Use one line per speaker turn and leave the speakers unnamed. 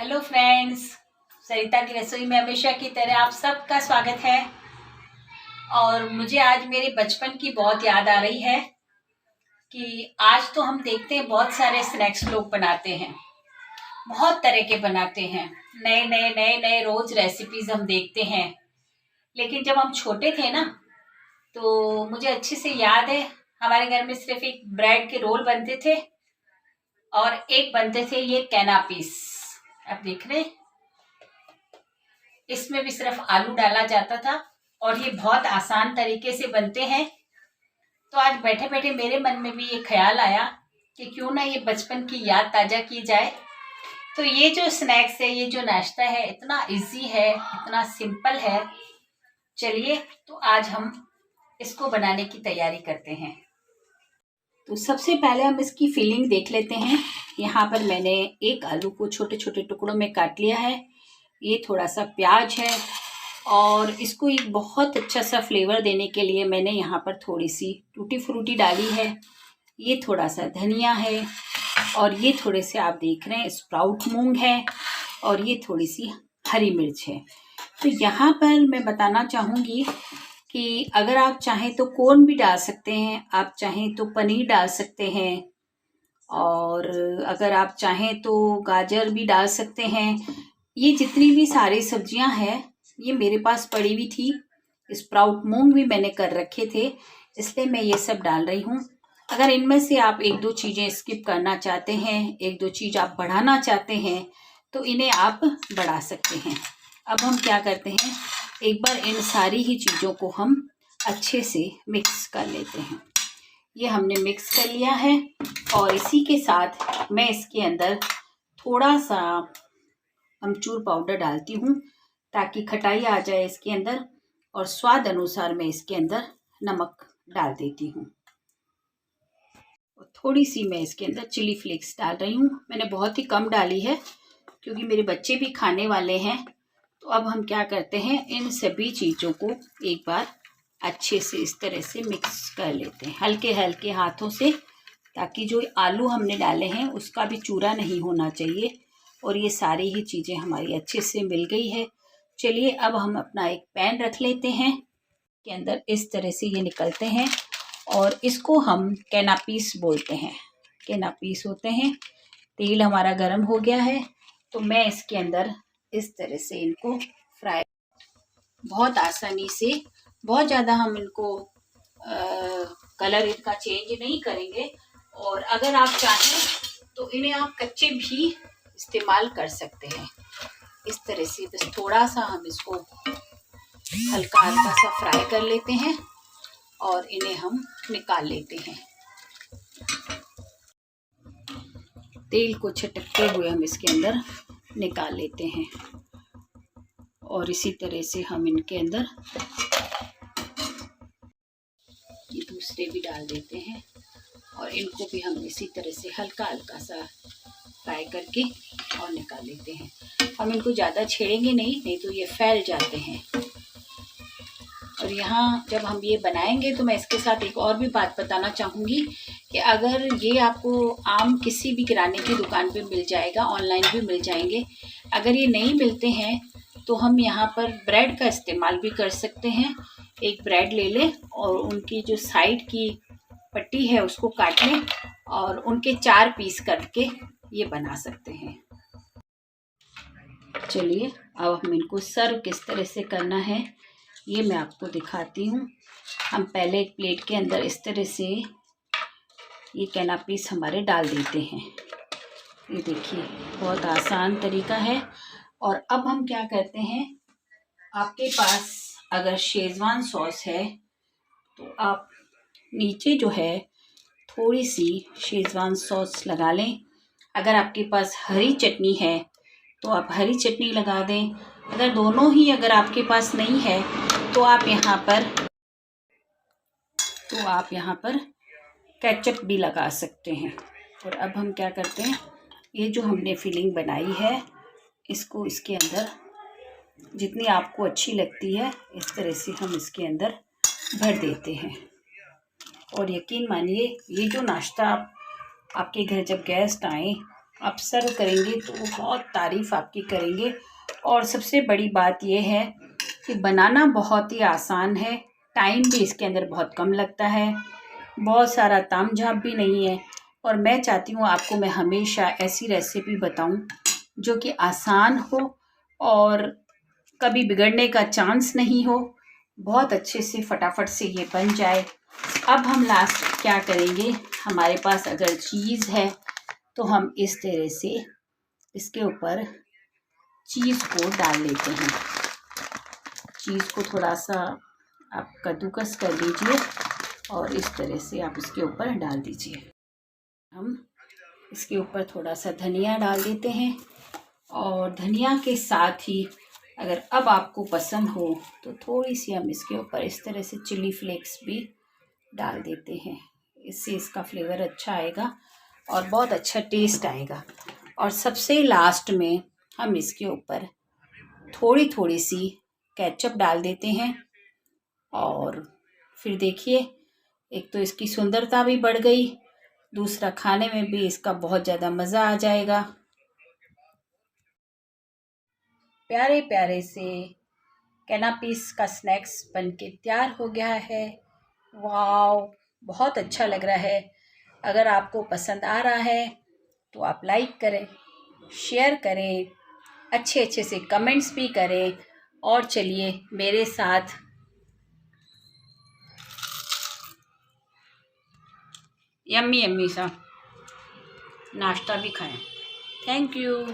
Hello friends, सरिता की रसोई में हमेशा की तरह आप सबका स्वागत है। और मुझे आज मेरे बचपन की बहुत याद आ रही है कि आज तो हम देखते हैं बहुत सारे स्नैक्स लोग बनाते हैं, बहुत तरह के बनाते हैं, नए नए रोज रेसिपीज हम देखते हैं। लेकिन जब हम छोटे थे ना, तो मुझे अच्छे से याद है, हमारे घर में सिर्फ एक ब्रेड के रोल बनते थे और एक बनते थे ये कैनापीस। आप देख रहे हैं, इसमें भी सिर्फ आलू डाला जाता था और ये बहुत आसान तरीके से बनते हैं। तो आज बैठे बैठे मेरे मन में भी ये ख्याल आया कि क्यों ना ये बचपन की याद ताजा की जाए। तो ये जो स्नैक्स है, ये जो नाश्ता है, इतना इजी है, इतना सिंपल है। चलिए, तो आज हम इसको बनाने की तैयारी करते हैं। तो सबसे पहले हम इसकी फिलिंग देख लेते हैं। यहाँ पर मैंने एक आलू को छोटे छोटे टुकड़ों में काट लिया है। ये थोड़ा सा प्याज है और इसको एक बहुत अच्छा सा फ्लेवर देने के लिए मैंने यहाँ पर थोड़ी सी टूटी फ्रूटी डाली है। ये थोड़ा सा धनिया है और ये थोड़े से आप देख रहे हैं स्प्राउट मूंग है और ये थोड़ी सी हरी मिर्च है। तो यहाँ पर मैं बताना चाहूँगी कि अगर आप चाहें तो कॉर्न भी डाल सकते हैं, आप चाहें तो पनीर डाल सकते हैं और अगर आप चाहें तो गाजर भी डाल सकते हैं। ये जितनी भी सारी सब्जियां हैं, ये मेरे पास पड़ी हुई थी। स्प्राउट मूंग भी मैंने कर रखे थे, इसलिए मैं ये सब डाल रही हूँ। अगर इनमें से आप एक दो चीज़ें स्किप करना चाहते हैं, एक दो चीज़ आप बढ़ाना चाहते हैं, तो इन्हें आप बढ़ा सकते हैं। अब हम क्या करते हैं, एक बार इन सारी ही चीज़ों को हम अच्छे से मिक्स कर लेते हैं। ये हमने मिक्स कर लिया है और इसी के साथ मैं इसके अंदर थोड़ा सा अमचूर पाउडर डालती हूँ ताकि खटाई आ जाए इसके अंदर, और स्वाद अनुसार मैं इसके अंदर नमक डाल देती हूँ। और थोड़ी सी मैं इसके अंदर चिली फ्लेक्स डाल रही हूँ। मैंने बहुत ही कम डाली है क्योंकि मेरे बच्चे भी खाने वाले हैं। तो अब हम क्या करते हैं, इन सभी चीज़ों को एक बार अच्छे से इस तरह से मिक्स कर लेते हैं, हल्के हल्के हाथों से, ताकि जो आलू हमने डाले हैं उसका भी चूरा नहीं होना चाहिए। और ये सारी ही चीज़ें हमारी अच्छे से मिल गई है। चलिए, अब हम अपना एक पैन रख लेते हैं, के अंदर इस तरह से ये निकलते हैं और इसको हम कैनापीस बोलते हैं। कैनापीस होते हैं। तेल हमारा गर्म हो गया है, तो मैं इसके अंदर इस तरह से इनको फ्राई, बहुत आसानी से, बहुत ज़्यादा हम इनको कलर इनका चेंज नहीं करेंगे। और अगर आप चाहें तो इन्हें आप कच्चे भी इस्तेमाल कर सकते हैं। इस तरह से बस थोड़ा सा हम इसको हल्का हल्का सा फ्राई कर लेते हैं और इन्हें हम निकाल लेते हैं। तेल को छटकते हुए हम इसके अंदर निकाल लेते हैं और इसी तरह से हम इनके अंदर ये दूसरे भी डाल देते हैं और इनको भी हम इसी तरह से हल्का हल्का सा फ्राई करके और निकाल लेते हैं। हम इनको ज़्यादा छेड़ेंगे नहीं तो ये फैल जाते हैं। और यहाँ जब हम ये बनाएंगे तो मैं इसके साथ एक और भी बात बताना चाहूँगी कि अगर ये आपको आम किसी भी किराने की दुकान पे मिल जाएगा, ऑनलाइन भी मिल जाएंगे। अगर ये नहीं मिलते हैं तो हम यहाँ पर ब्रेड का इस्तेमाल भी कर सकते हैं। एक ब्रेड ले लें और उनकी जो साइड की पट्टी है उसको काट लें और उनके 4 पीस करके ये बना सकते हैं। चलिए, अब हम इनको सर्व किस तरह से करना है ये मैं आपको दिखाती हूँ। हम पहले एक प्लेट के अंदर इस तरह से ये कैनापीस हमारे डाल देते हैं। ये देखिए, बहुत आसान तरीका है। और अब हम क्या करते हैं, आपके पास अगर शेजवान सॉस है तो आप नीचे जो है थोड़ी सी शेजवान सॉस लगा लें। अगर आपके पास हरी चटनी है तो आप हरी चटनी लगा दें। अगर दोनों ही अगर आपके पास नहीं है तो आप यहाँ पर केचप भी लगा सकते हैं। और अब हम क्या करते हैं, ये जो हमने फिलिंग बनाई है इसको इसके अंदर जितनी आपको अच्छी लगती है इस तरह से हम इसके अंदर भर देते हैं। और यकीन मानिए, ये जो नाश्ता आपके घर जब गेस्ट आए आप सर्व करेंगे तो वो बहुत तारीफ़ आपकी करेंगे। और सबसे बड़ी बात ये है कि बनाना बहुत ही आसान है, टाइम भी इसके अंदर बहुत कम लगता है, बहुत सारा तामझाम भी नहीं है। और मैं चाहती हूँ आपको मैं हमेशा ऐसी रेसिपी बताऊँ जो कि आसान हो और कभी बिगड़ने का चांस नहीं हो, बहुत अच्छे से फटाफट से ये बन जाए। अब हम लास्ट क्या करेंगे, हमारे पास अगर चीज़ है तो हम इस तरह से इसके ऊपर चीज़ को डाल लेते हैं। चीज़ को थोड़ा सा आप कद्दूकस कर लीजिए और इस तरह से आप इसके ऊपर डाल दीजिए। हम इसके ऊपर थोड़ा सा धनिया डाल देते हैं और धनिया के साथ ही अगर अब आपको पसंद हो तो थोड़ी सी हम इसके ऊपर इस तरह से चिली फ्लेक्स भी डाल देते हैं। इससे इसका फ्लेवर अच्छा आएगा और बहुत अच्छा टेस्ट आएगा। और सबसे लास्ट में हम इसके ऊपर थोड़ी थोड़ी सी केचप डाल देते हैं और फिर देखिए, एक तो इसकी सुंदरता भी बढ़ गई, दूसरा खाने में भी इसका बहुत ज़्यादा मज़ा आ जाएगा। प्यारे प्यारे से कैनापीस का स्नैक्स बनके तैयार हो गया है। वाव, बहुत अच्छा लग रहा है। अगर आपको पसंद आ रहा है तो आप लाइक करें, शेयर करें, अच्छे अच्छे से कमेंट्स भी करें और चलिए मेरे साथ यम्मी यम्मी सा नाश्ता भी खाएं। Thank you.